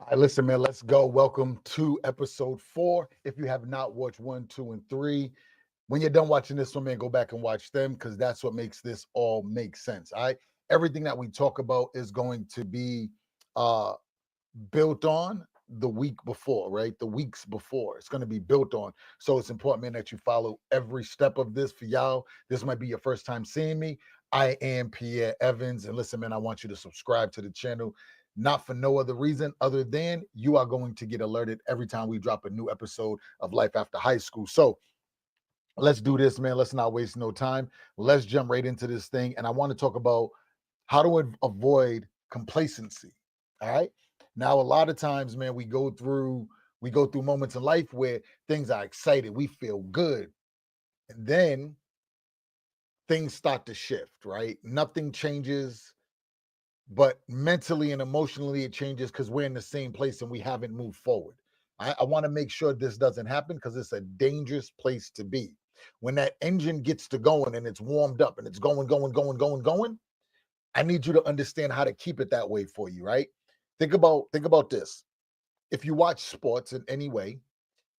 All right, listen, man, let's go. Welcome to episode 4. If you have not watched 1, 2, and 3, when you're done watching this one, man, go back and watch them because that's what makes this all make sense. All right. Everything that we talk about is going to be uh built on the week before, right? The weeks before. It's going to be built on. So it's important, man, that you follow every step of this. For y'all, this might be your first time seeing me. I am Pierre Evans. And listen, man, I want you to subscribe to the channel, not for no other reason other than you are going to get alerted every time we drop a new episode of Life After High School. So let's do this, man. Let's not waste no time. Let's jump right into this thing. And I want to talk about how to avoid complacency. All right. Now, a lot of times, man, we go through moments in life where things are excited, we feel good, and then things start to shift, right? Nothing changes, but mentally and emotionally it changes because we're in the same place and we haven't moved forward. I want to make sure this doesn't happen because it's a dangerous place to be. When that engine gets to going and it's warmed up and it's going, going, going, going, going, I need you to understand how to keep it that way for you, right? Think about this. If you watch sports in any way,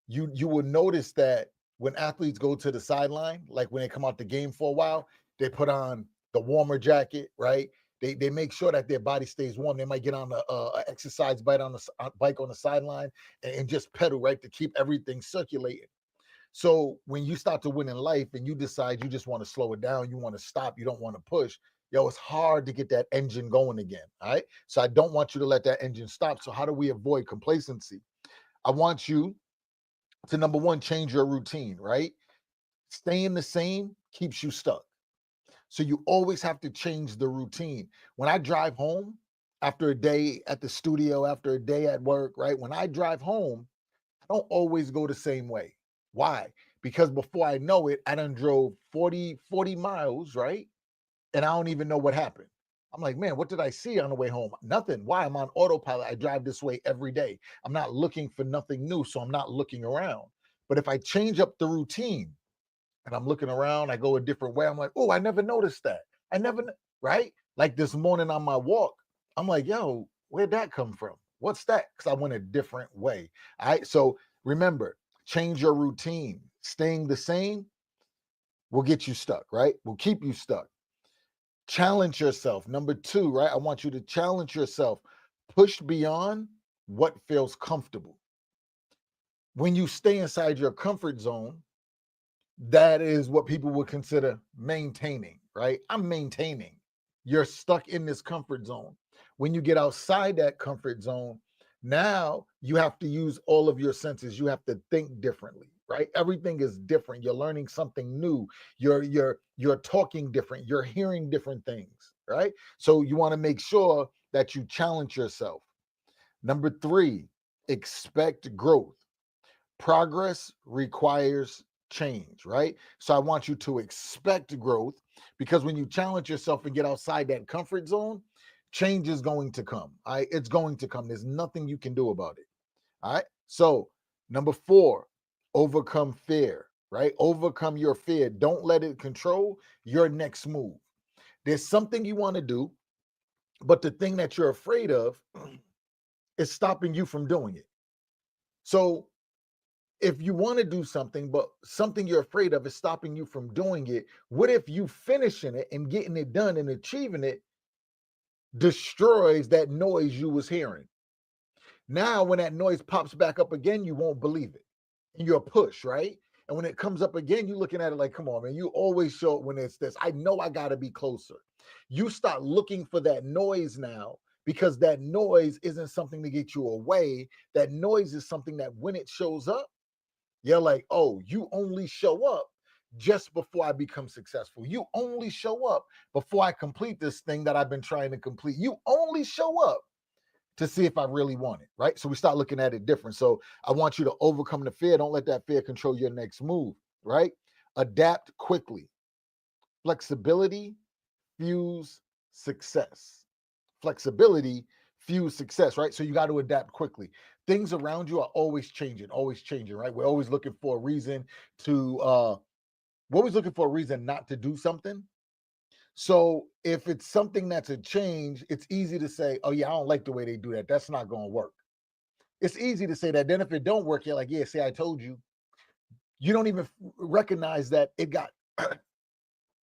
you will notice that when athletes go to the sideline, like when they come out the game for a while, they put on the warmer jacket, right? They make sure that their body stays warm. They might get on a exercise bike on the sideline and just pedal, right, to keep everything circulating. So when you start to win in life and you decide you just want to slow it down, you want to stop, you don't want to push, yo, it's hard to get that engine going again. All right. So I don't want you to let that engine stop. So how do we avoid complacency? I want you to number one, change your routine, right? Staying the same keeps you stuck. So you always have to change the routine. When I drive home after a day at the studio, after a day at work, right? When I drive home, I don't always go the same way. Why? Because before I know it, I done drove 40 miles, right? And I don't even know what happened. I'm like, man, what did I see on the way home? Nothing. Why? I'm on autopilot. I drive this way every day. I'm not looking for nothing new, so I'm not looking around. But if I change up the routine and I'm looking around, I go a different way. I'm like, oh, I never noticed that. I never, right? Like this morning on my walk, I'm like, yo, where'd that come from? What's that? Because I went a different way. All right. So remember, change your routine. Staying the same will get you stuck, right? Will keep you stuck. Challenge yourself. Number two, right? I want you to challenge yourself. Push beyond what feels comfortable. When you stay inside your comfort zone, that is what people would consider maintaining, right? I'm maintaining. You're stuck in this comfort zone. When you get outside that comfort zone, now you have to use all of your senses. You have to think differently, right? Everything is different. You're learning something new. You're talking different. You're hearing different things, right? So you want to make sure that you challenge yourself. Number 3, expect growth. Progress requires change, right? So I want you to expect growth because when you challenge yourself and get outside that comfort zone, change is going to come. All right. It's going to come. There's nothing you can do about it. All right. So, number 4, overcome fear, right? Overcome your fear. Don't let it control your next move. There's something you want to do, but the thing that you're afraid of is stopping you from doing it. So, if you want to do something, but something you're afraid of is stopping you from doing it, what if you finishing it and getting it done and achieving it destroys that noise you was hearing? Now, when that noise pops back up again, you won't believe it. And you're push, right? And when it comes up again, you're looking at it like, come on, man, you always show it when it's this. I know I got to be closer. You start looking for that noise now because that noise isn't something to get you away. That noise is something that when it shows up, you're like, oh, you only show up just before I become successful. You only show up before I complete this thing that I've been trying to complete. You only show up to see if I really want it, right? So we start looking at it different. So I want you to overcome the fear. Don't let that fear control your next move, right? Adapt quickly. Flexibility fuse success. Flexibility fuse success, right? So you got to adapt quickly. Things around you are always changing, right? We're always looking for a reason to we're always looking for a reason not to do something. So if it's something that's a change, it's easy to say, oh yeah, I don't like the way they do that. That's not going to work. It's easy to say that. Then if it don't work, you're like, yeah, see, I told you. You don't even recognize that it got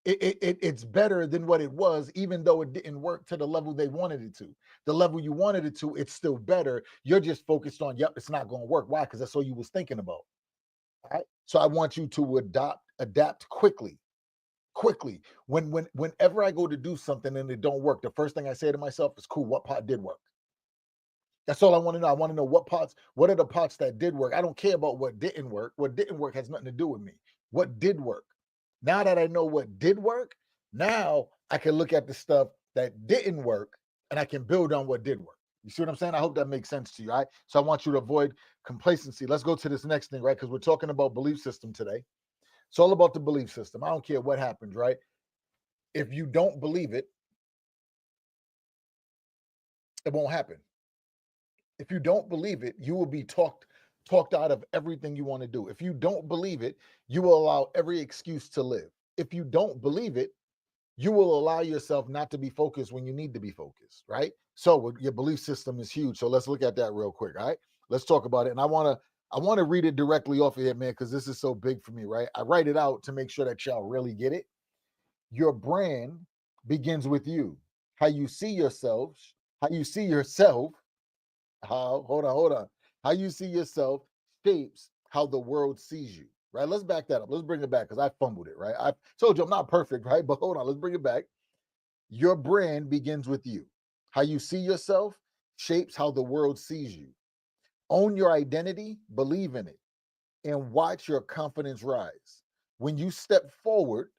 it's better than what it was, even though it didn't work to the level they wanted it to. The level you wanted it to, it's still better. You're just focused on, yep, it's not going to work. Why? Because that's all you was thinking about. All right. So I want you to adapt quickly. Quickly. Whenever I go to do something and it don't work, the first thing I say to myself is, cool, what part did work? That's all I want to know. I want to know what are the parts that did work? I don't care about what didn't work. What didn't work has nothing to do with me. What did work? Now that I know what did work, now I can look at the stuff that didn't work and I can build on what did work. You see what I'm saying? I hope that makes sense to you, right? So I want you to avoid complacency. Let's go to this next thing, right? Because we're talking about belief system today. It's all about the belief system. I don't care what happens, right? If you don't believe it, it won't happen. If you don't believe it, you will be talked out of everything you want to do. If you don't believe it, you will allow every excuse to live. If you don't believe it, you will allow yourself not to be focused when you need to be focused, right? So your belief system is huge. So let's look at that real quick, all right? Let's talk about it. And I want to read it directly off of here, man, because this is so big for me, right? I write it out to make sure that y'all really get it. Your brand begins with you. How you see yourselves, how you see yourself, hold on. How you see yourself shapes how the world sees you, right? Let's back that up. Let's bring it back because I fumbled it, right? I told you I'm not perfect, right? But hold on, let's bring it back. Your brand begins with you. How you see yourself shapes how the world sees you. Own your identity, believe in it, and watch your confidence rise. When you step forward,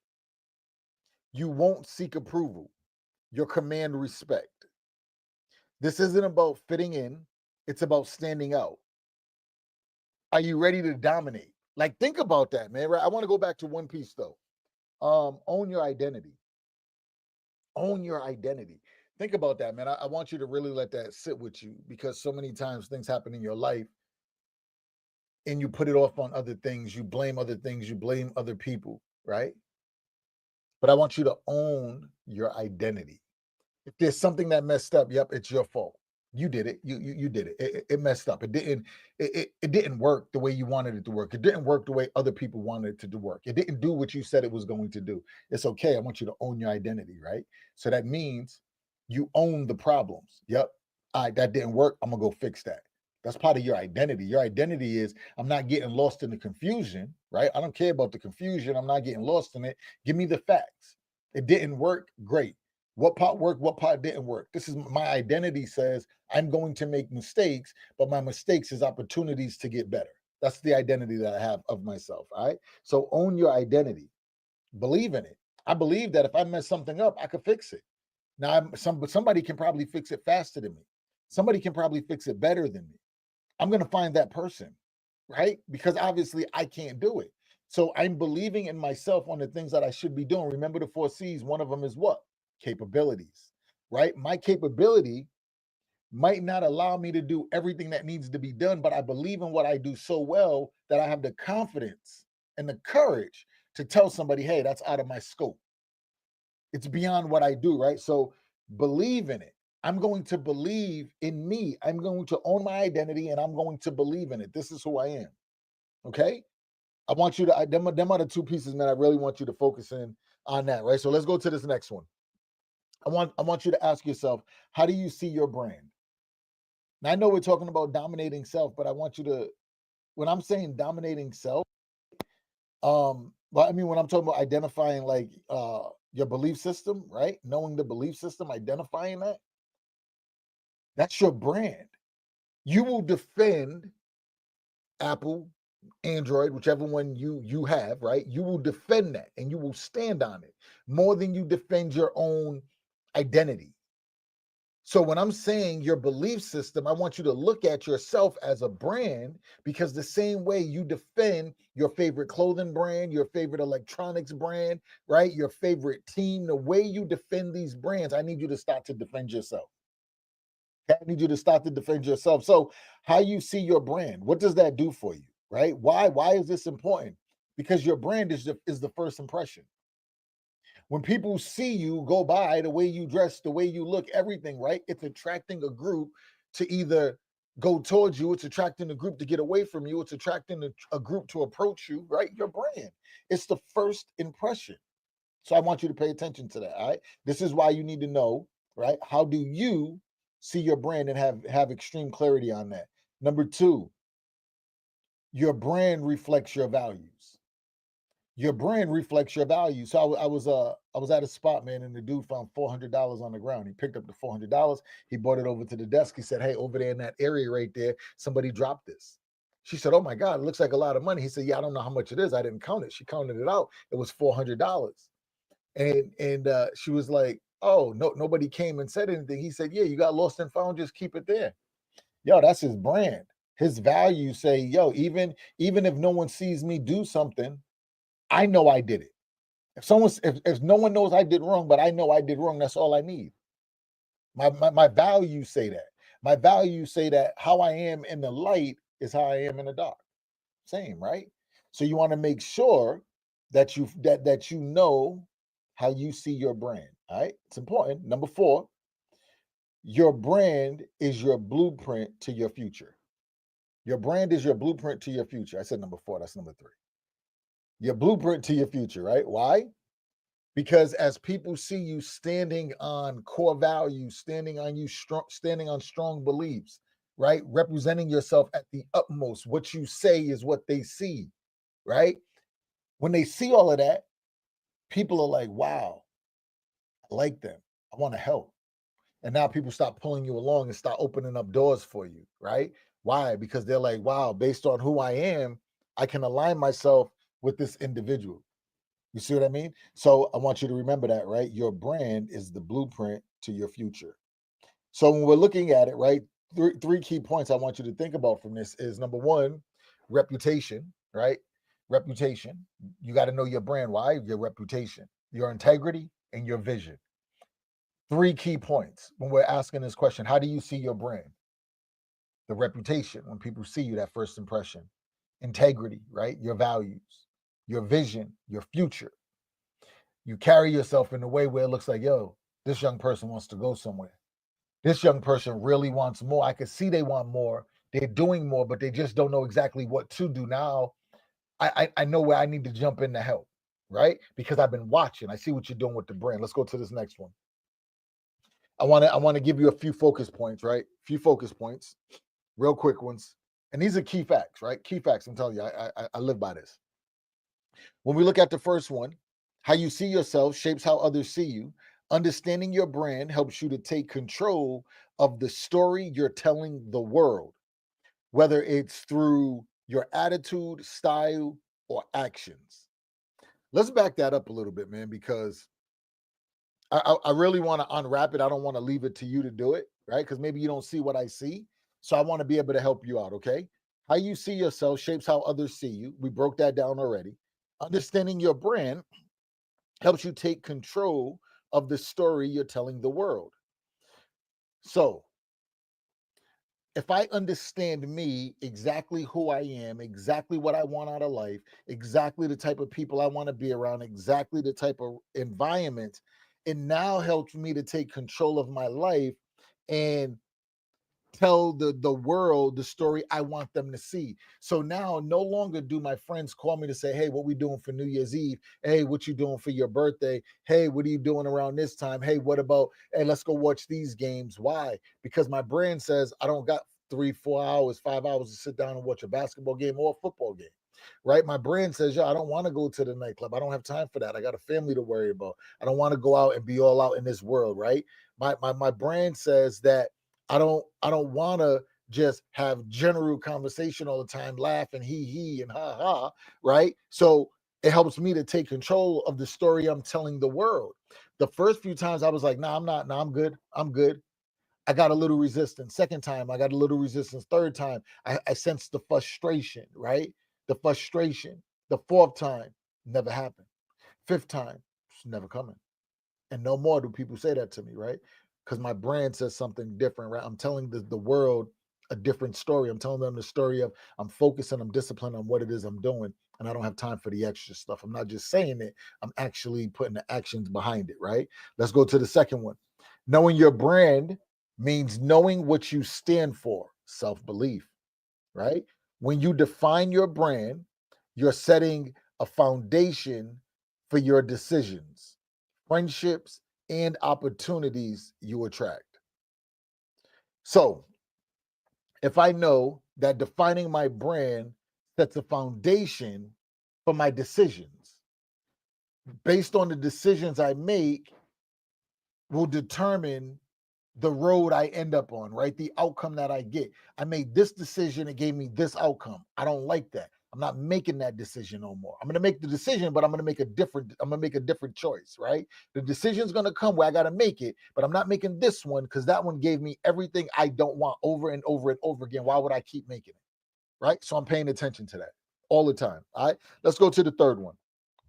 you won't seek approval. You command respect. This isn't about fitting in, it's about standing out. Are you ready to dominate? Like, think about that, man. Right? I want to go back to one piece though. Own your identity. Own your identity. Think about that, man. I want you to really let that sit with you because so many times things happen in your life and you put it off on other things. You blame other things. You blame other people, right? But I want you to own your identity. If there's something that messed up, yep, it's your fault. You did it. You did it. It messed up. It didn't work the way you wanted it to work. It didn't work the way other people wanted it to work. It didn't do what you said it was going to do. It's okay. I want you to own your identity, right? So that means you own the problems. Yep. All right, that didn't work. I'm gonna go fix that. That's part of your identity. Your identity is I'm not getting lost in the confusion, right? I don't care about the confusion. I'm not getting lost in it. Give me the facts. It didn't work. Great. What part worked? What part didn't work? This is my identity says I'm going to make mistakes, but my mistakes is opportunities to get better. That's the identity that I have of myself. All right. So own your identity. Believe in it. I believe that if I mess something up, I could fix it. Now, somebody can probably fix it faster than me. Somebody can probably fix it better than me. I'm going to find that person, right? Because obviously I can't do it. So I'm believing in myself on the things that I should be doing. Remember the 4 C's. One of them is what? Capabilities, right? My capability might not allow me to do everything that needs to be done, but I believe in what I do so well that I have the confidence and the courage to tell somebody, hey, that's out of my scope. It's beyond what I do, right? So believe in it. I'm going to believe in me. I'm going to own my identity and I'm going to believe in it. This is who I am. Okay. I want you to, them are the two pieces, man. I really want you to focus in on that, right? So let's go to this next one. I want you to ask yourself, how do you see your brand? Now I know we're talking about dominating self, but I want you to, when I'm saying dominating self, but I mean when I'm talking about identifying like your belief system, right? Knowing the belief system, identifying that, that's your brand. You will defend Apple, Android, whichever one you have, right? You will defend that and you will stand on it more than you defend your own identity. So when I'm saying your belief system, I want you to look at yourself as a brand because the same way you defend your favorite clothing brand, your favorite electronics brand, right? Your favorite team, the way you defend these brands, I need you to start to defend yourself. I need you to start to defend yourself. So how you see your brand, what does that do for you, right? Why is this important? Because your brand is the first impression. When people see you go by, the way you dress, the way you look, everything, right? It's attracting a group to either go towards you. It's attracting a group to get away from you. It's attracting a group to approach you, right? Your brand. It's the first impression. So I want you to pay attention to that. All right. This is why you need to know, right? How do you see your brand and have extreme clarity on that? Number two, your brand reflects your values. Your brand reflects your values. So I was at a spot, man, and the dude found $400 on the ground. He picked up the $400. He brought it over to the desk. He said, "Hey, over there in that area right there, somebody dropped this." She said, "Oh my God, it looks like a lot of money." He said, "Yeah, I don't know how much it is. I didn't count it." She counted it out. It was $400. And she was like, "Oh, no, nobody came and said anything." He said, "Yeah, you got lost and found. Just keep it there." Yo, that's his brand. His values say, "Yo, even if no one sees me do something, I know I did it. If no one knows I did wrong, but I know I did wrong, that's all I need." My values say that. My values say that how I am in the light is how I am in the dark. Same, right? So you want to make sure that you know how you see your brand. All right. It's important. Number four, your brand is your blueprint to your future. Your brand is your blueprint to your future. I said number four, that's number three. Your blueprint to your future, right? Why? Because as people see you standing on core values, standing on strong beliefs, right? Representing yourself at the utmost, what you say is what they see, right? When they see all of that, people are like, "Wow, I like them. I want to help." And now people start pulling you along and start opening up doors for you, right? Why? Because they're like, "Wow, based on who I am, I can align myself with this individual." You see what I mean? So I want you to remember that, right? Your brand is the blueprint to your future. So when we're looking at it, right, three key points I want you to think about from this is number one, reputation, right? Reputation. You got to know your brand. Why? Your reputation, your integrity, and your vision. Three key points when we're asking this question. How do you see your brand? The reputation, when people see you, that first impression. Integrity, right? Your values, your vision, your future. You carry yourself in a way where it looks like, yo, this young person wants to go somewhere. This young person really wants more. I can see they want more. They're doing more, but they just don't know exactly what to do. Now I know where I need to jump in to help, right? Because I've been watching. I see what you're doing with the brand. Let's go to this next one. I want to give you a few focus points, right? Few focus points, real quick ones. And these are key facts, right? Key facts. I'm telling you, I live by this. When we look at the first one, how you see yourself shapes how others see you. Understanding your brand helps you to take control of the story you're telling the world, whether it's through your attitude, style, or actions. Let's back that up a little bit, man, because I really want to unwrap it. I don't want to leave it to you to do it, right? Because maybe you don't see what I see. So I want to be able to help you out, okay? How you see yourself shapes how others see you. We broke that down already. Understanding your brand helps you take control of the story you're telling the world. So, if I understand me, exactly who I am, exactly what I want out of life, exactly the type of people I want to be around, exactly the type of environment, it now helps me to take control of my life and tell the world the story I want them to see. So now no longer do my friends call me to say, "Hey, what we doing for New Year's Eve? Hey, what you doing for your birthday? Hey, what are you doing around this time? Hey, what about, hey, let's go watch these games." Why? Because my brand says I don't got 3, 4 hours, 5 hours to sit down and watch a basketball game or a football game. Right? My brand says, "Yo, I don't want to go to the nightclub. I don't have time for that. I got a family to worry about. I don't want to go out and be all out in this world." Right? My brand says that I don't want to just have general conversation all the time, laugh and he and ha ha, right? So it helps me to take control of the story I'm telling the world. The first few times I was like, "Nah, I'm not. Nah, I'm good. I'm good." I got a little resistance. Second time, I got a little resistance. Third time, I sensed the frustration, right? The frustration. The fourth time, never happened. Fifth time, it's never coming. And no more do people say that to me, right? Because my brand says something different, right? I'm telling the world a different story. I'm telling them the story of I'm focusing, I'm disciplined on what it is I'm doing, and I don't have time for the extra stuff. I'm not just saying it, I'm actually putting the actions behind it, right? Let's go to the second one. Knowing your brand means knowing what you stand for. self-belief, right? When you define your brand, you're setting a foundation for your decisions, friendships, and opportunities you attract. So, if I know that defining my brand sets a foundation for my decisions, based on the decisions I make, will determine the road I end up on, right? The outcome that I get. I made this decision, it gave me this outcome. I don't like that. I'm not making that decision no more. I'm gonna make the decision, but I'm gonna make a different choice, right? The decision's gonna come where I gotta make it, but I'm not making this one because that one gave me everything I don't want over and over and over again. Why would I keep making it? Right? So I'm paying attention to that all the time. All right. Let's go to the third one.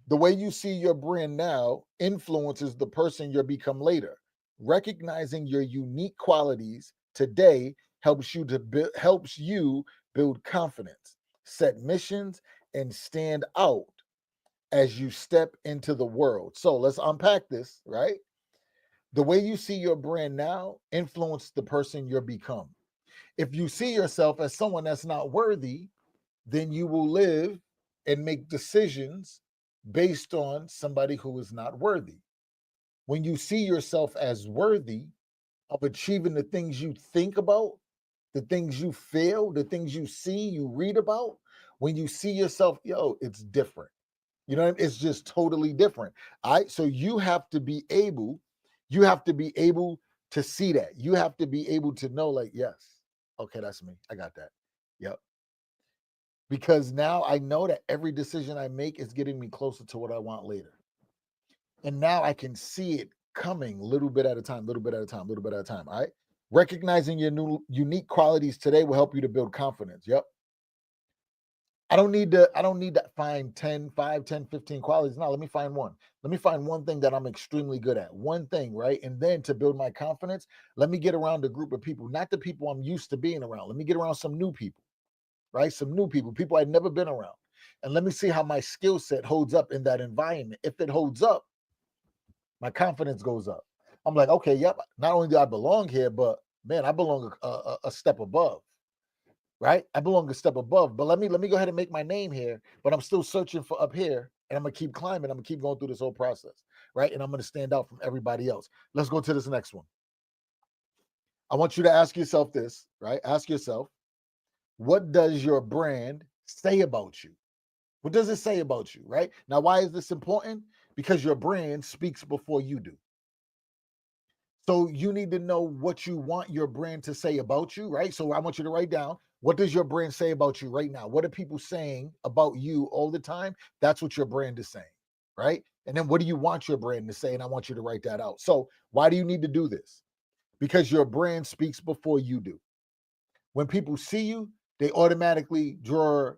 The way you see your brand now influences the person you'll become later. Recognizing your unique qualities today helps you build confidence, set missions, and stand out as you step into the world. So let's unpack this, right? The way you see your brand now influences the person you'll become. If you see yourself as someone that's not worthy, then you will live and make decisions based on somebody who is not worthy. When you see yourself as worthy of achieving the things you think about, the things you feel, the things you see, you read about, when you see yourself, yo, it's different. You know what I mean? It's just totally different. All right. So you have to be able to see that. You have to be able to know, like, yes, okay, that's me. I got that. Yep. Because now I know that every decision I make is getting me closer to what I want later. And now I can see it coming little bit at a time, little bit at a time, little bit at a time. All right. Recognizing your new unique qualities today will help you to build confidence. Yep. I don't need to find 10, 5, 10, 15 qualities. No, let me find one. Let me find one thing that I'm extremely good at. One thing, right? And then to build my confidence, let me get around a group of people, not the people I'm used to being around. Let me get around some new people, right? Some new people I'd never been around. And let me see how my skill set holds up in that environment. If it holds up, my confidence goes up. I'm like, okay, yep, not only do I belong here, but man, I belong a step above, right? I belong a step above. But let me go ahead and make my name here, but I'm still searching for up here, and I'm gonna keep climbing. I'm gonna keep going through this whole process, right? And I'm gonna stand out from everybody else. Let's go to this next one. I want you to ask yourself this, right? Ask yourself, what does your brand say about you? What does it say about you, right? Now, why is this important? Because your brand speaks before you do. So you need to know what you want your brand to say about you, right? So I want you to write down, what does your brand say about you right now? What are people saying about you all the time? That's what your brand is saying, right? And then what do you want your brand to say? And I want you to write that out. So why do you need to do this? Because your brand speaks before you do. When people see you, they automatically draw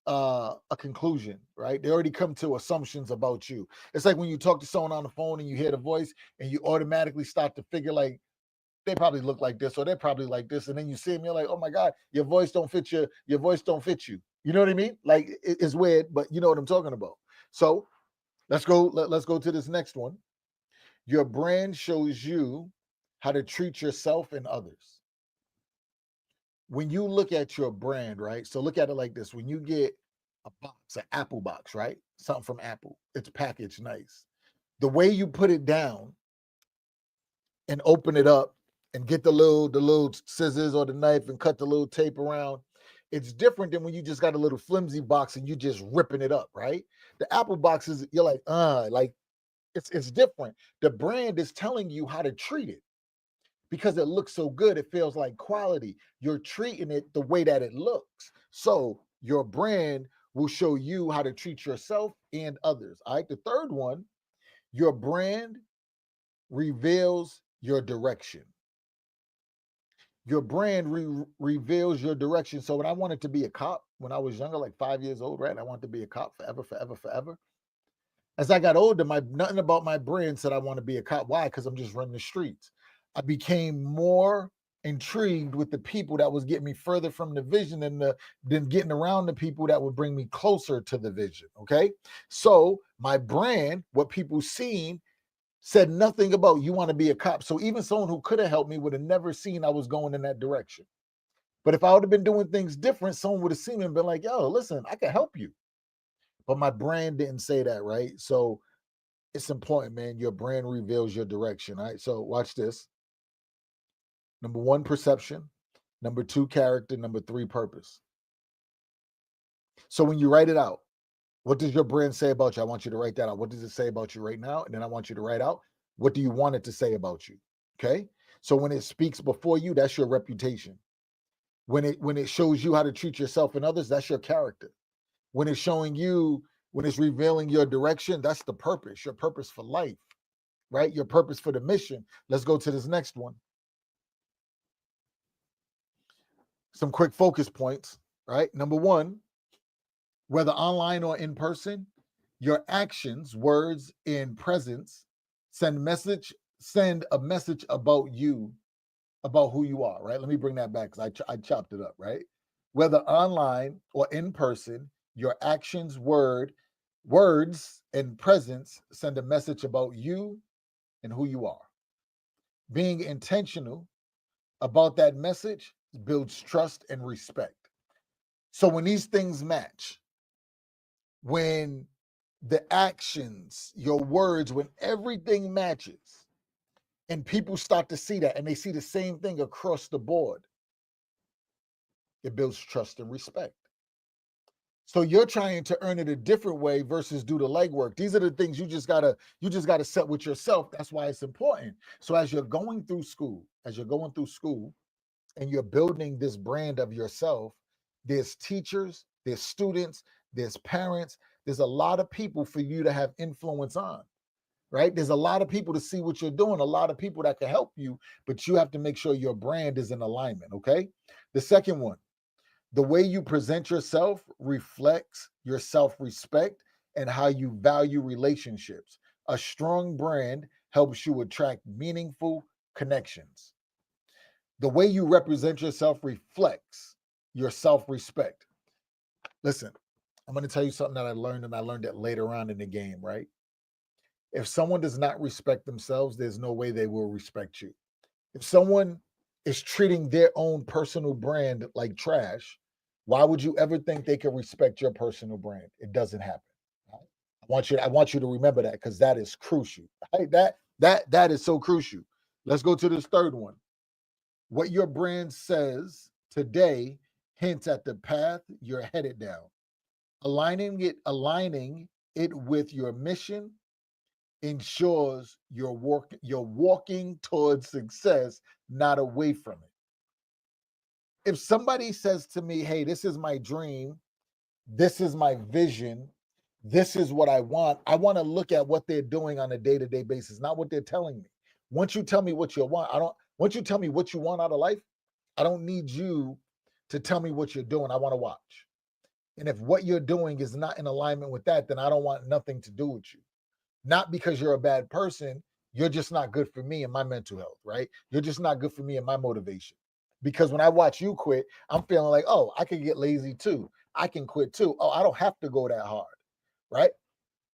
a conclusion, right? They already come to assumptions about you. It's like when you talk to someone on the phone and you hear the voice and you automatically start to figure like they probably look like this or they're probably like this, and then you see them, you're like, oh my god, your voice don't fit you. You know what I mean? Like it's weird, but you know what I'm talking about. So let's go to this next one. Your brand shows you how to treat yourself and others. When you look at your brand, right? So look at it like this. When you get a box, an Apple box, right? Something from Apple, it's packaged nice. The way you put it down and open it up and get the little scissors or the knife and cut the little tape around, it's different than when you just got a little flimsy box and you just ripping it up, right? The Apple boxes, you're like it's different. The brand is telling you how to treat it because it looks so good. It feels like quality. You're treating it the way that it looks. So your brand will show you how to treat yourself and others. All right. The third one, your brand reveals your direction. Your brand reveals your direction. So when I wanted to be a cop when I was younger, like 5 years old, right? I wanted to be a cop forever, forever, forever. As I got older, my nothing about my brand said I want to be a cop. Why? Because I'm just running the streets. I became more intrigued with the people that was getting me further from the vision than getting around the people that would bring me closer to the vision. Okay. So my brand, what people seen, said nothing about you want to be a cop. So even someone who could have helped me would have never seen I was going in that direction. But if I would have been doing things different, someone would have seen me and been like, yo, listen, I can help you. But my brand didn't say that, right? So it's important, man. Your brand reveals your direction. All right. So watch this. Number one, perception. Number two, character. Number three, purpose. So when you write it out, what does your brand say about you? I want you to write that out. What does it say about you right now? And then I want you to write out, what do you want it to say about you? Okay. So when it speaks before you, that's your reputation. When it shows you how to treat yourself and others, that's your character. When it's showing you, when it's revealing your direction, that's the purpose, your purpose for life, right? Your purpose for the mission. Let's go to this next one. Some quick focus points, right? Number one, whether online or in person, your actions, words, and presence send a message about you, about who you are, right? Let me bring that back because I chopped it up, right? Whether online or in person, your actions, words, and presence send a message about you and who you are. Being intentional about that message builds trust and respect. So when these things match, when the actions, your words, when everything matches, and people start to see that and they see the same thing across the board, it builds trust and respect. So you're trying to earn it a different way versus do the legwork. These are the things you just gotta set with yourself. That's why it's important. So as you're going through school, and you're building this brand of yourself, there's teachers, there's students, there's parents, there's a lot of people for you to have influence on, right? There's a lot of people to see what you're doing, a lot of people that can help you, but you have to make sure your brand is in alignment, okay? The second one, the way you present yourself reflects your self respect and how you value relationships. A strong brand helps you attract meaningful connections. The way you represent yourself reflects your self respect. Listen, I'm going to tell you something that I learned, and I learned it later on in the game, right? If someone does not respect themselves, there's no way they will respect you. If someone is treating their own personal brand like trash, why would you ever think they can respect your personal brand? It doesn't happen. Right? I want you to remember that because that is crucial. Right? That is so crucial. Let's go to this third one. What your brand says today hints at the path you're headed down. Aligning it with your mission ensures you're walking towards success, not away from it. If somebody says to me, hey, this is my dream, this is my vision, this is what I want to look at what they're doing on a day-to-day basis, not what they're telling me. Once you tell me what you want, once you tell me what you want out of life, I don't need you to tell me what you're doing. I want to watch. And if what you're doing is not in alignment with that, then I don't want nothing to do with you. Not because you're a bad person, you're just not good for me and my mental health, right? You're just not good for me and my motivation. Because when I watch you quit, I'm feeling like, oh, I can get lazy too. I can quit too. Oh, I don't have to go that hard, right?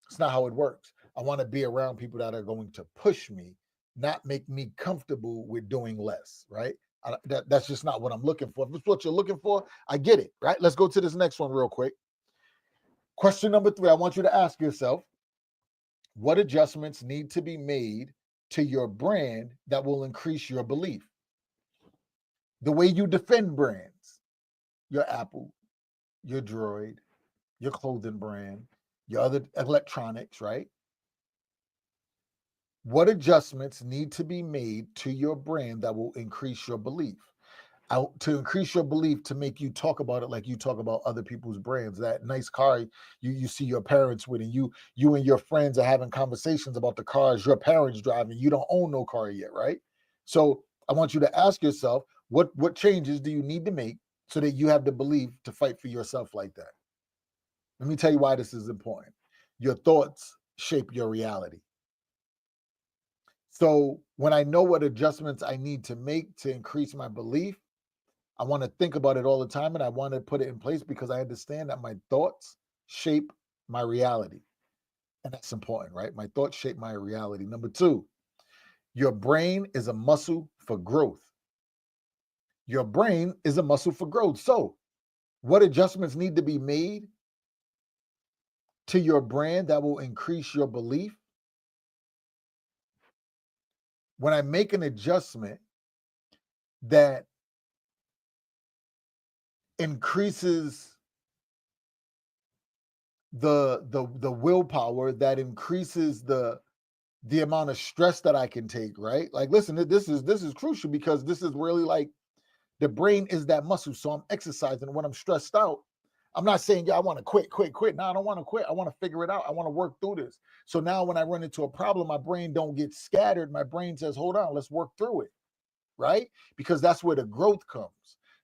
It's not how it works. I want to be around people that are going to push me, not make me comfortable with doing less, right? That's just not what I'm looking for. If it's what you're looking for, I get it, right? Let's go to this next one real quick. Question number 3, I want you to ask yourself, what adjustments need to be made to your brand that will increase your belief? The way you defend brands, your Apple, your Droid, your clothing brand, your other electronics, right? What adjustments need to be made to your brand that will increase your belief? To increase your belief, to make you talk about it like you talk about other people's brands. That nice car you see your parents with, and you and your friends are having conversations about the cars your parents drive, and you don't own no car yet, right? So I want you to ask yourself, what changes do you need to make so that you have the belief to fight for yourself like that? Let me tell you why this is important. Your thoughts shape your reality. So when I know what adjustments I need to make to increase my belief, I want to think about it all the time, and I want to put it in place because I understand that my thoughts shape my reality. And that's important, right? My thoughts shape my reality. Number 2, your brain is a muscle for growth. Your brain is a muscle for growth. So, what adjustments need to be made to your brand that will increase your belief? When I make an adjustment that increases the willpower, that increases the amount of stress that I can take, right? Like, listen, this is crucial, because this is really like, the brain is that muscle. So I'm exercising. When I'm stressed out, I'm not saying, yeah, I want to quit. No, I don't want to quit. I want to figure it out. I want to work through this. So now when I run into a problem, my brain don't get scattered. My brain says, hold on, let's work through it, right? Because that's where the growth comes.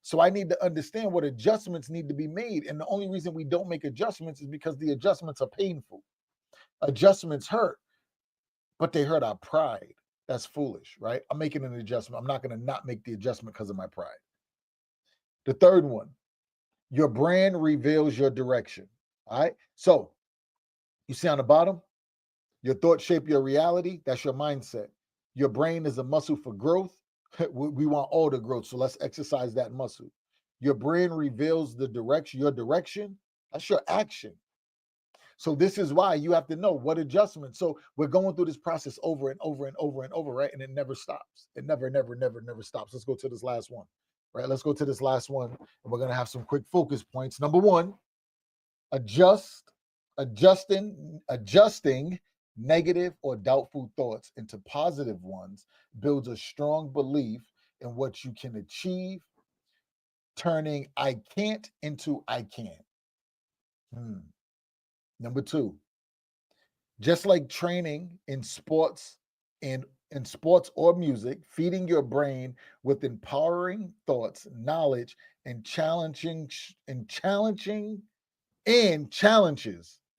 So I need to understand what adjustments need to be made. And the only reason we don't make adjustments is because the adjustments are painful. Adjustments hurt, but they hurt our pride. That's foolish, right? I'm making an adjustment. I'm not going to not make the adjustment because of my pride. The third one, your brand reveals your direction. All right. So you see on the bottom, your thoughts shape your reality. That's your mindset. Your brain is a muscle for growth. We want all the growth. So let's exercise that muscle. Your brain reveals the direction, your direction. That's your action. So this is why you have to know what adjustments. So we're going through this process over and over and over and over, right? And it never stops. It never stops. Let's go to this last one, right? Let's go to this last one. And we're going to have some quick focus points. Number one, adjusting negative or doubtful thoughts into positive ones builds a strong belief in what you can achieve, turning I can't into I can. Number two, just like training in sports and in sports or music, feeding your brain with empowering thoughts, knowledge, and challenges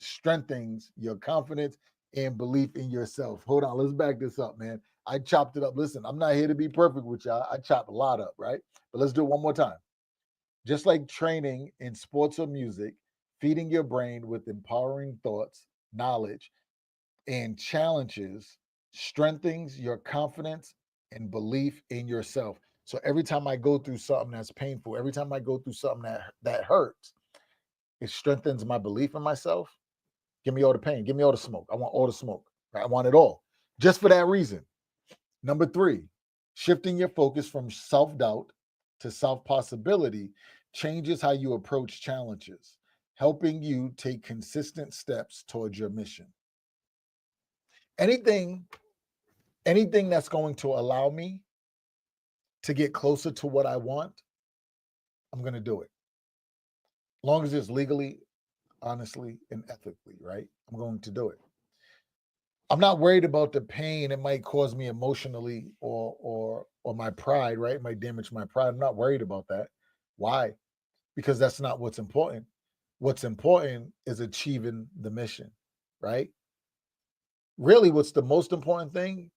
strengthens your confidence and belief in yourself. Hold on, let's back this up, man. I chopped it up. Listen, I'm not here to be perfect with y'all. I chopped a lot up, right? But let's do it one more time. Just like training in sports or music, feeding your brain with empowering thoughts, knowledge, and challenges strengthens your confidence and belief in yourself. So every time I go through something that's painful, every time I go through something that hurts, it strengthens my belief in myself. Give me all the pain. Give me all the smoke. I want all the smoke. Right? I want it all. Just for that reason. Number three, shifting your focus from self-doubt to self-possibility changes how you approach challenges, helping you take consistent steps towards your mission. Anything, anything that's going to allow me to get closer to what I want, I'm going to do it. As long as it's legally, honestly, and ethically, right? I'm going to do it. I'm not worried about the pain it might cause me emotionally or my pride, right? It might damage my pride. I'm not worried about that. Why? Because that's not what's important. What's important is achieving the mission, right? Really, what's the most important thing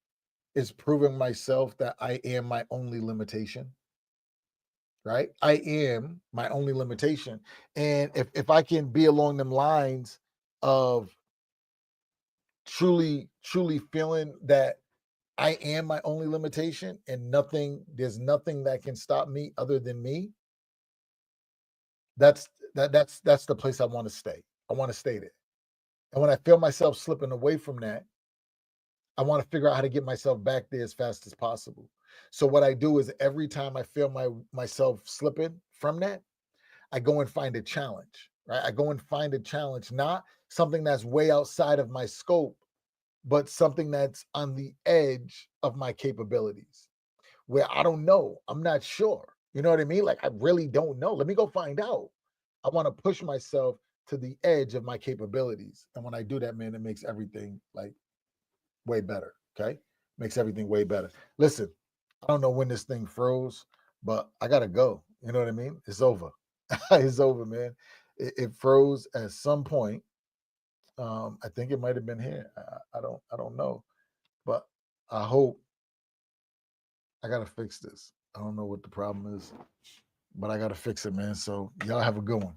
is proving myself that I am my only limitation, right? I am my only limitation. And if I can be along them lines of truly feeling that I am my only limitation and there's nothing that can stop me other than me, that's the place I want to stay. I want to stay there. And when I feel myself slipping away from that, I want to figure out how to get myself back there as fast as possible. So what I do is every time I feel myself slipping from that, I go and find a challenge, right? I go and find a challenge, not something that's way outside of my scope, but something that's on the edge of my capabilities, where I don't know. I'm not sure. You know what I mean? Like, I really don't know. Let me go find out. I want to push myself to the edge of my capabilities. And when I do that, man, it makes everything like way better. Okay. Makes everything way better. Listen, I don't know when this thing froze, but I got to go. You know what I mean? It's over. It's over, man. It froze at some point. I think it might have been here. I don't know, but I hope. I gotta fix this. I don't know what the problem is, but I gotta fix it, man. So y'all have a good one.